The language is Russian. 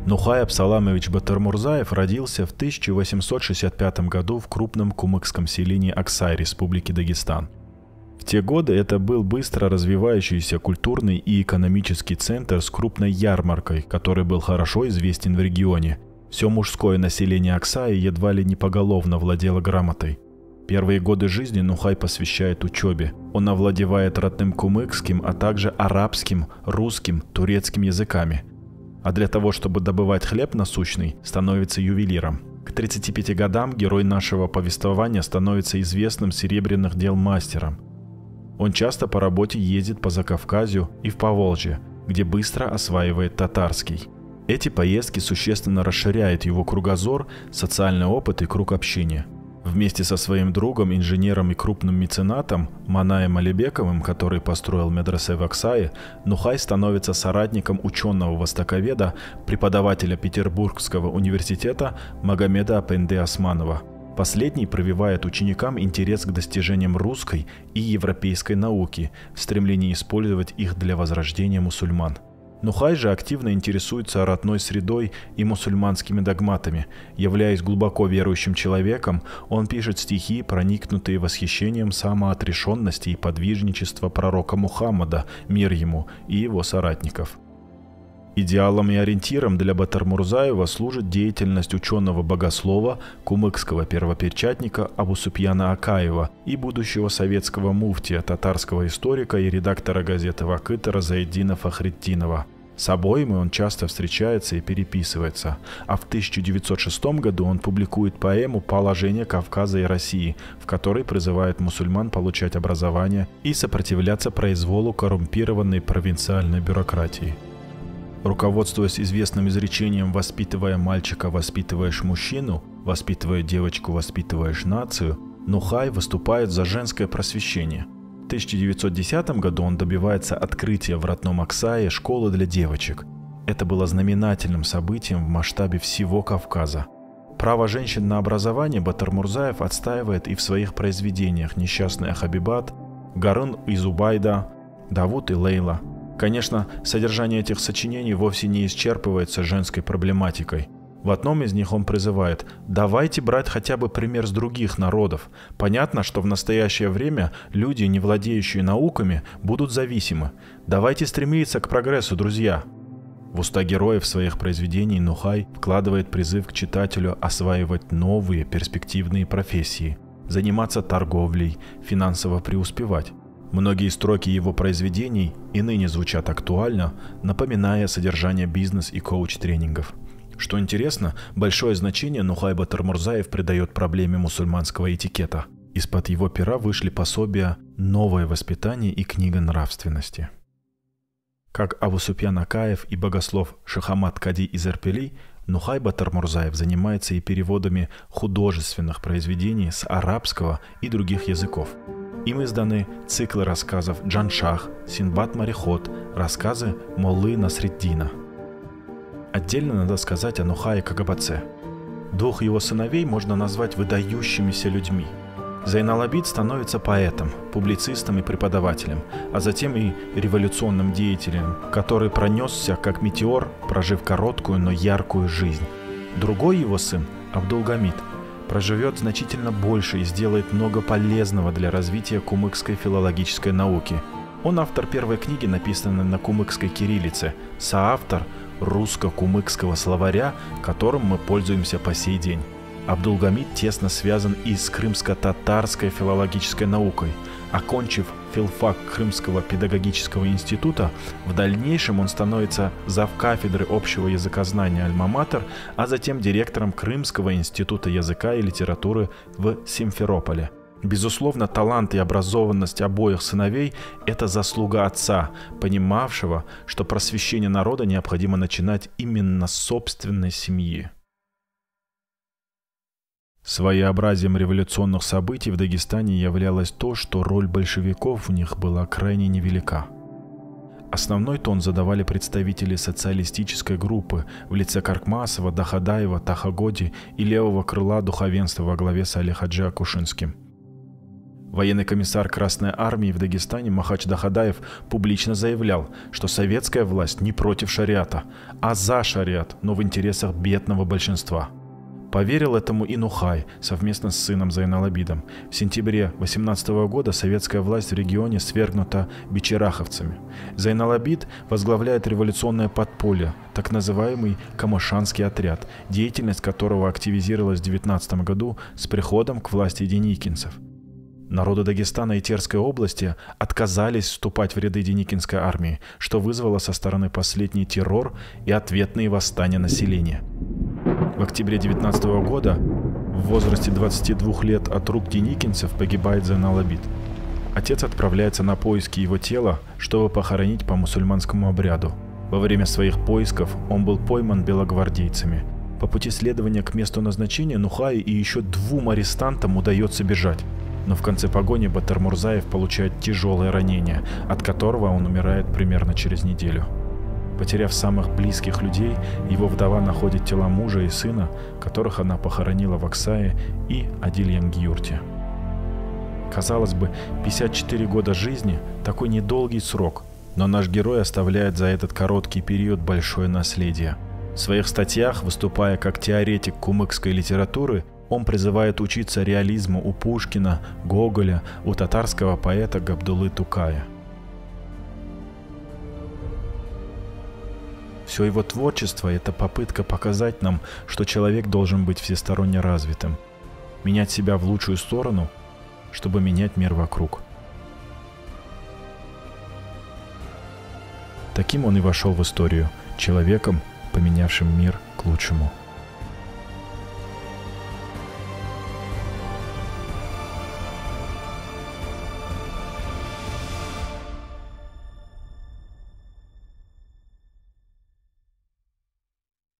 Нухай Абсаламович Батырмурзаев родился в 1865 году в крупном кумыкском селении Аксай Республики Дагестан. В те годы это был быстро развивающийся культурный и экономический центр с крупной ярмаркой, который был хорошо известен в регионе. Все мужское население Аксая едва ли не поголовно владело грамотой. Первые годы жизни Нухай посвящает учебе. Он овладевает родным кумыкским, а также арабским, русским, турецким языками. А для того, чтобы добывать хлеб насущный, становится ювелиром. К 35 годам герой нашего повествования становится известным серебряных дел мастером. Он часто по работе ездит по Закавказью и в Поволжье, где быстро осваивает татарский. Эти поездки существенно расширяют его кругозор, социальный опыт и круг общения. Вместе со своим другом, инженером и крупным меценатом Манаем Алибековым, который построил медресе в Аксае, Нухай становится соратником ученого-востоковеда, преподавателя Петербургского университета Магомеда Апенды Османова. Последний прививает ученикам интерес к достижениям русской и европейской науки в стремлении использовать их для возрождения мусульман. Нухай же активно интересуется родной средой и мусульманскими догматами. Являясь глубоко верующим человеком, он пишет стихи, проникнутые восхищением самоотрешенности и подвижничества пророка Мухаммада, мир ему, и его соратников. Идеалом и ориентиром для Батырмурзаева служит деятельность ученого-богослова, кумыкского первопечатника Абусупьяна Акаева и будущего советского муфтия, татарского историка и редактора газеты «Вакыт» Розаэддина Фахретдинова. С обоими он часто встречается и переписывается, а в 1906 году он публикует поэму «Положение Кавказа и России», в которой призывает мусульман получать образование и сопротивляться произволу коррумпированной провинциальной бюрократии. Руководствуясь известным изречением «воспитывая мальчика, воспитываешь мужчину, воспитывая девочку, воспитываешь нацию», Нухай выступает за женское просвещение. В 1910 году он добивается открытия в родном Аксае школы для девочек. Это было знаменательным событием в масштабе всего Кавказа. Право женщин на образование Батырмурзаев отстаивает и в своих произведениях «Несчастный Хабибат», «Гарун и Зубайда», «Давуд и Лейла». Конечно, содержание этих сочинений вовсе не исчерпывается женской проблематикой. В одном из них он призывает: давайте брать хотя бы пример с других народов. Понятно, что в настоящее время люди, не владеющие науками, будут зависимы. Давайте стремиться к прогрессу, друзья. В уста героев своих произведений Нухай вкладывает призыв к читателю осваивать новые перспективные профессии, заниматься торговлей, финансово преуспевать. Многие строки его произведений и ныне звучат актуально, напоминая содержание бизнес- и коуч-тренингов. Что интересно, большое значение Нухай Батырмурзаев придает проблеме мусульманского этикета. Из-под его пера вышли пособия «Новое воспитание» и книга нравственности. Как Абусупьян Акаев и богослов Шахамат Кади из Эрпели, Нухай Батырмурзаев занимается и переводами художественных произведений с арабского и других языков. Им изданы циклы рассказов «Джаншах», «Синдбад-мореход», рассказы Моллы Насреддина. Отдельно надо сказать о Нухае Кагабадзе. Двух его сыновей можно назвать выдающимися людьми. Зайнал-Абид становится поэтом, публицистом и преподавателем, а затем и революционным деятелем, который пронесся как метеор, прожив короткую, но яркую жизнь. Другой его сын, Абдулгамид, проживет значительно больше и сделает много полезного для развития кумыкской филологической науки. Он автор первой книги, написанной на кумыкской кириллице, соавтор русско-кумыкского словаря, которым мы пользуемся по сей день. Абдулгамид тесно связан и с крымско-татарской филологической наукой. Окончив филфак Крымского педагогического института, в дальнейшем он становится завкафедры общего языкознания Альма-Матер, а затем директором Крымского института языка и литературы в Симферополе. Безусловно, талант и образованность обоих сыновей – это заслуга отца, понимавшего, что просвещение народа необходимо начинать именно с собственной семьи. Своеобразием революционных событий в Дагестане являлось то, что роль большевиков в них была крайне невелика. Основной тон задавали представители социалистической группы в лице Каркмасова, Дахадаева, Тахагоди и левого крыла духовенства во главе с Али Хаджи Акушинским. Военный комиссар Красной Армии в Дагестане Махач Дахадаев публично заявлял, что советская власть не против шариата, а за шариат, но в интересах бедного большинства. Поверил этому и Нухай совместно с сыном Зайнал-Абидом. В сентябре 18 года советская власть в регионе свергнута бичераховцами. Зайнал-Абид возглавляет революционное подполье, так называемый Камышанский отряд, деятельность которого активизировалась в 19 году с приходом к власти деникинцев. Народы Дагестана и Терской области отказались вступать в ряды Деникинской армии, что вызвало со стороны последней террор и ответные восстания населения. В октябре 19 года в возрасте 22 лет от рук деникинцев погибает Зайнал-Абид. Отец отправляется на поиски его тела, чтобы похоронить по мусульманскому обряду. Во время своих поисков он был пойман белогвардейцами. По пути следования к месту назначения Нухаю и еще 2 арестантам удается бежать. Но в конце погони Батыр Мурзаев получает тяжелое ранение, от которого он умирает примерно через неделю. Потеряв самых близких людей, его вдова находит тела мужа и сына, которых она похоронила в Аксае и Адильянгюрте. Казалось бы, 54 года жизни – такой недолгий срок, но наш герой оставляет за этот короткий период большое наследие. В своих статьях, выступая как теоретик кумыкской литературы, он призывает учиться реализму у Пушкина, Гоголя, у татарского поэта Габдуллы Тукая. Все его творчество – это попытка показать нам, что человек должен быть всесторонне развитым, менять себя в лучшую сторону, чтобы менять мир вокруг. Таким он и вошел в историю, человеком, поменявшим мир к лучшему.